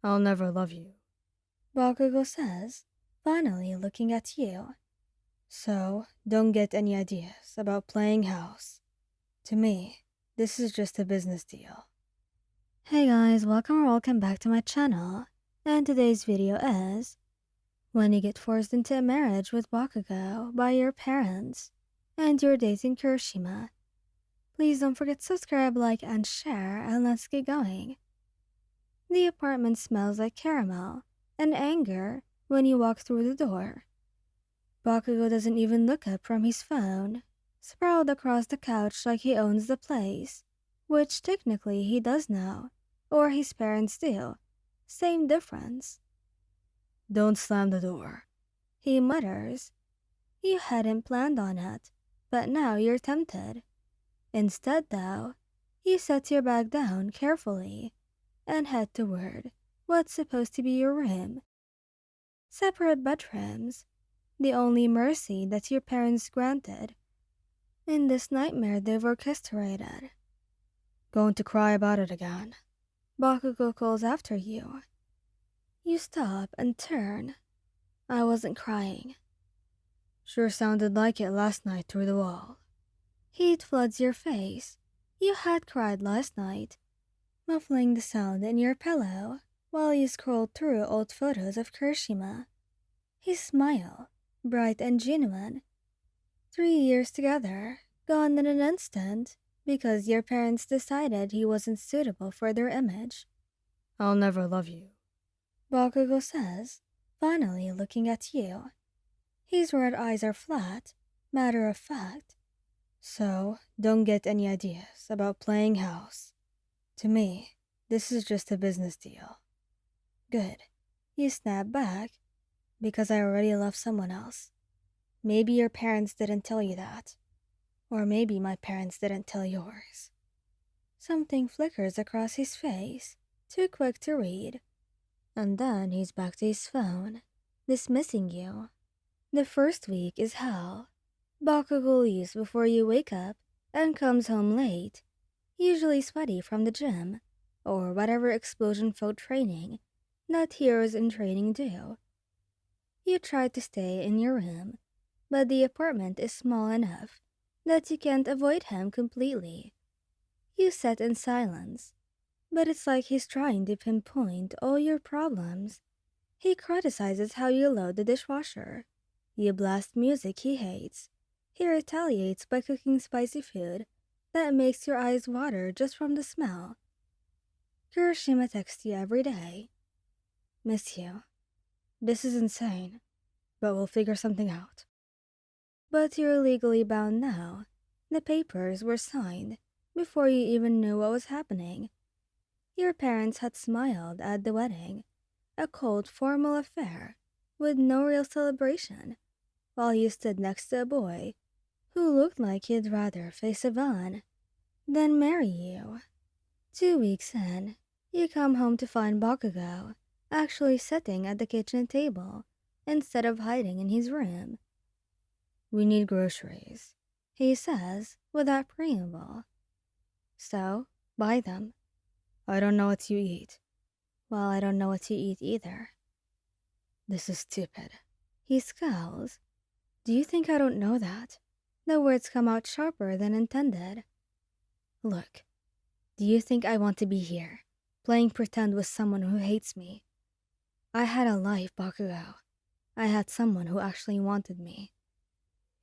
I'll never love you. Bakugou says, finally looking at you. So, don't get any ideas about playing house. To me, this is just a business deal. Hey guys, welcome back to my channel. And today's video is when you get forced into a marriage with Bakugou by your parents and you're dating Kirishima. Please don't forget to subscribe, like, and share, and let's get going. The apartment smells like caramel and anger when you walk through the door. Bakugou doesn't even look up from his phone, sprawled across the couch like he owns the place, which technically he does now, or his parents do. Same difference. Don't slam the door, He mutters. You hadn't planned on it, but now you're tempted. Instead, though, you set your bag down carefully and head toward what's supposed to be your room. Separate bedrooms, the only mercy that your parents granted in this nightmare they've orchestrated. Going to cry about it again. Bakugou calls after you. You stop and turn. I wasn't crying. Sure sounded like it last night through the wall. Heat floods your face. You had cried last night, muffling the sound in your pillow while you scrolled through old photos of Kirishima. His smile, bright and genuine. 3 years together, gone in an instant because your parents decided he wasn't suitable for their image. I'll never love you. Bakugou says, finally looking at you. His red eyes are flat, matter of fact. So, don't get any ideas about playing house. To me, this is just a business deal. Good. You snap back. Because I already love someone else. Maybe your parents didn't tell you that. Or maybe my parents didn't tell yours. Something flickers across his face, too quick to read. And then he's back to his phone, dismissing you. The first week is hell. Bakugou leaves before you wake up and comes home late, usually sweaty from the gym or whatever explosion-filled training that heroes in training do. You try to stay in your room, but the apartment is small enough that you can't avoid him completely. You sit in silence, but it's like he's trying to pinpoint all your problems. He criticizes how you load the dishwasher. You blast music he hates. He retaliates by cooking spicy food that makes your eyes water just from the smell. Kirishima texts you every day. Miss you. This is insane, but we'll figure something out. But you're legally bound now. The papers were signed before you even knew what was happening. Your parents had smiled at the wedding, a cold, formal affair with no real celebration, while you stood next to a boy who looked like he'd rather face a villain than marry you. 2 weeks in, you come home to find Bakugou actually sitting at the kitchen table instead of hiding in his room. We need groceries, he says without preamble. So, buy them. I don't know what you eat. Well, I don't know what you eat either. This is stupid. He scowls. Do you think I don't know that? The words come out sharper than intended. Look, do you think I want to be here, playing pretend with someone who hates me? I had a life, Bakugou. I had someone who actually wanted me.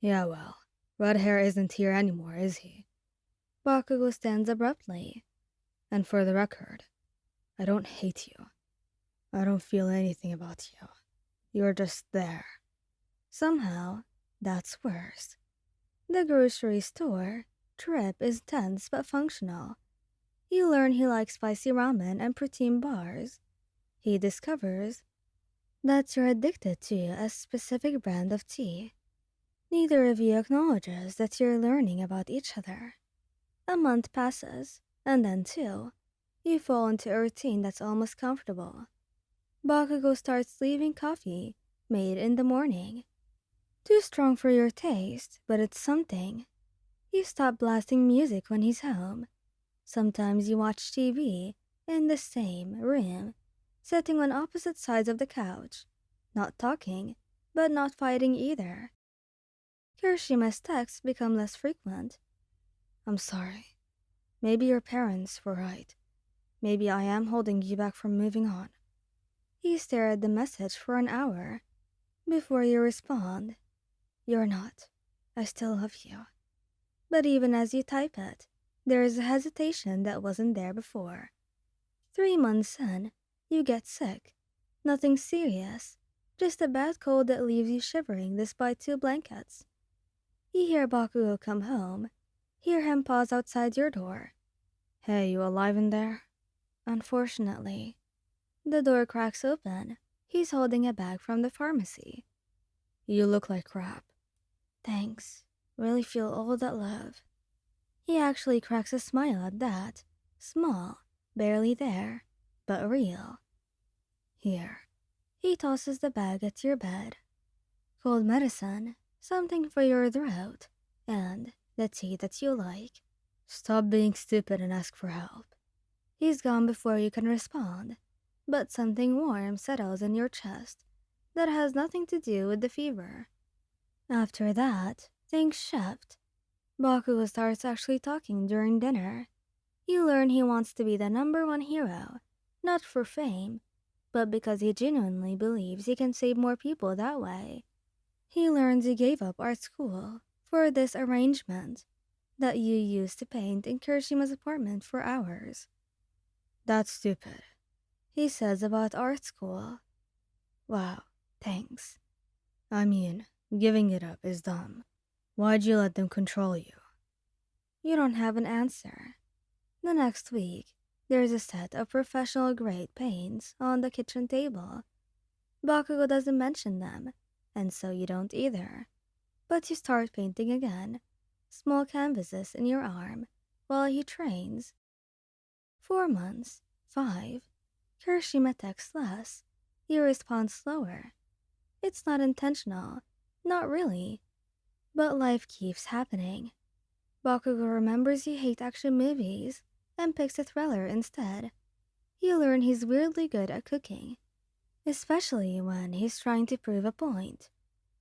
Yeah, well, red hair isn't here anymore, is he? Bakugou stands abruptly. And for the record, I don't hate you. I don't feel anything about you. You're just there. Somehow, that's worse. The grocery store trip is tense but functional. You learn he likes spicy ramen and protein bars. He discovers that you're addicted to a specific brand of tea. Neither of you acknowledges that you're learning about each other. A month passes, and then 2. You fall into a routine that's almost comfortable. Bakugou starts leaving coffee made in the morning. Too strong for your taste, but it's something. You stop blasting music when he's home. Sometimes you watch TV in the same room. sitting on opposite sides of the couch, not talking, but not fighting either. Kirishima's texts become less frequent. I'm sorry. Maybe your parents were right. Maybe I am holding you back from moving on. You stare at the message for an hour before you respond. You're not. I still love you. But even as you type it, there is a hesitation that wasn't there before. 3 months in, you get sick. Nothing serious, just a bad cold that leaves you shivering despite 2 blankets. You hear Bakugou come home, hear him pause outside your door. Hey, you alive in there? Unfortunately, the door cracks open. He's holding a bag from the pharmacy. You look like crap. Thanks. Really feel all that love. He actually cracks a smile at that. Small, barely there, but real. Here. He tosses the bag at your bed. Cold medicine, something for your throat, and the tea that you like. Stop being stupid and ask for help. He's gone before you can respond, but something warm settles in your chest that has nothing to do with the fever. After that, things shift. Bakugou starts actually talking during dinner. You learn he wants to be the #1 hero, not for fame, but because he genuinely believes he can save more people that way. He learns you gave up art school for this arrangement that you used to paint in Kirishima's apartment for hours. That's stupid, he says about art school. Wow, thanks. I mean, giving it up is dumb. Why'd you let them control you? You don't have an answer. The next week, there's a set of professional grade paints on the kitchen table. Bakugou doesn't mention them, and so you don't either. But you start painting again, small canvases in your arm, while he trains. 4 months, 5. Kirishima texts less. You respond slower. It's not intentional, not really. But life keeps happening. Bakugou remembers you hate action movies and picks a thriller instead. You learn he's weirdly good at cooking, especially when he's trying to prove a point.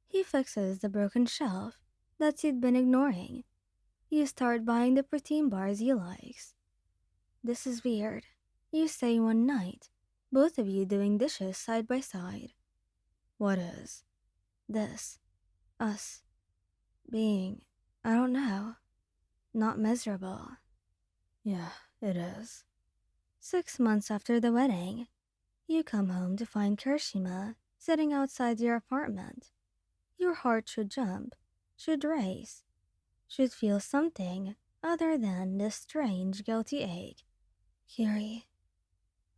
He fixes the broken shelf that you'd been ignoring. You start buying the protein bars he likes. This is weird, you say one night, both of you doing dishes side by side. What is? This. Us. Being, I don't know, not miserable. Yeah, it is. 6 months after the wedding, you come home to find Kirishima sitting outside your apartment. Your heart should jump, should race, should feel something other than this strange guilty ache. Kiri,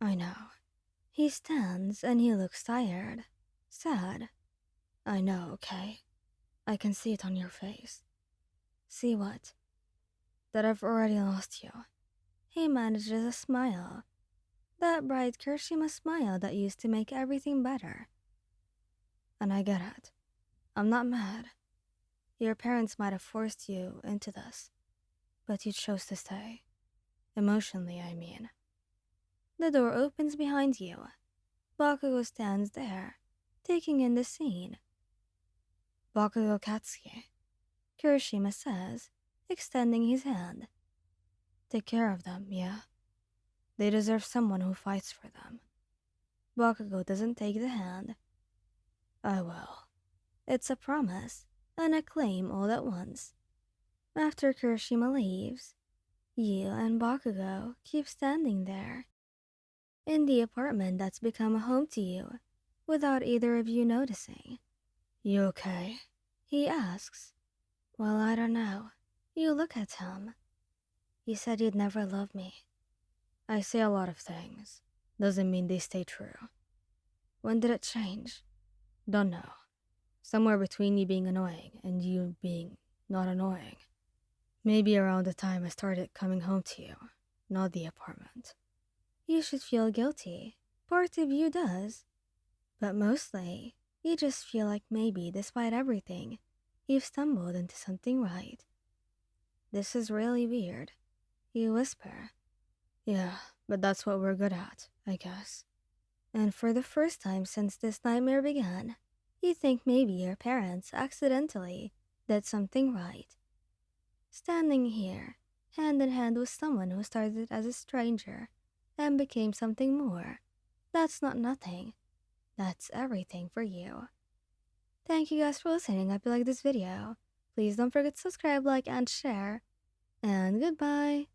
I know. He stands and he looks tired, sad. I know, okay? I can see it on your face. See what? That I've already lost you. He manages a smile. That bright Kirishima smile that used to make everything better. And I get it. I'm not mad. Your parents might have forced you into this, but you chose to stay. Emotionally, I mean. The door opens behind you. Bakugou stands there, taking in the scene. Bakugou Katsuki, Kirishima says, extending his hand. Take care of them, yeah? They deserve someone who fights for them. Bakugou doesn't take the hand. I will. It's a promise and a claim all at once. After Kirishima leaves, you and Bakugou keep standing there, in the apartment that's become a home to you, without either of you noticing. You okay? He asks. Well, I don't know. You look at him. You said you'd never love me. I say a lot of things. Doesn't mean they stay true. When did it change? Don't know. Somewhere between you being annoying and you being not annoying. Maybe around the time I started coming home to you, not the apartment. You should feel guilty. Part of you does. But mostly, you just feel like maybe, despite everything, you've stumbled into something right. This is really weird. You whisper. Yeah, but that's what we're good at, I guess. And for the first time since this nightmare began, you think maybe your parents accidentally did something right. Standing here, hand in hand with someone who started as a stranger and became something more. That's not nothing. That's everything for you. Thank you guys for listening. I hope you like this video. Please don't forget to subscribe, like, and share. And goodbye.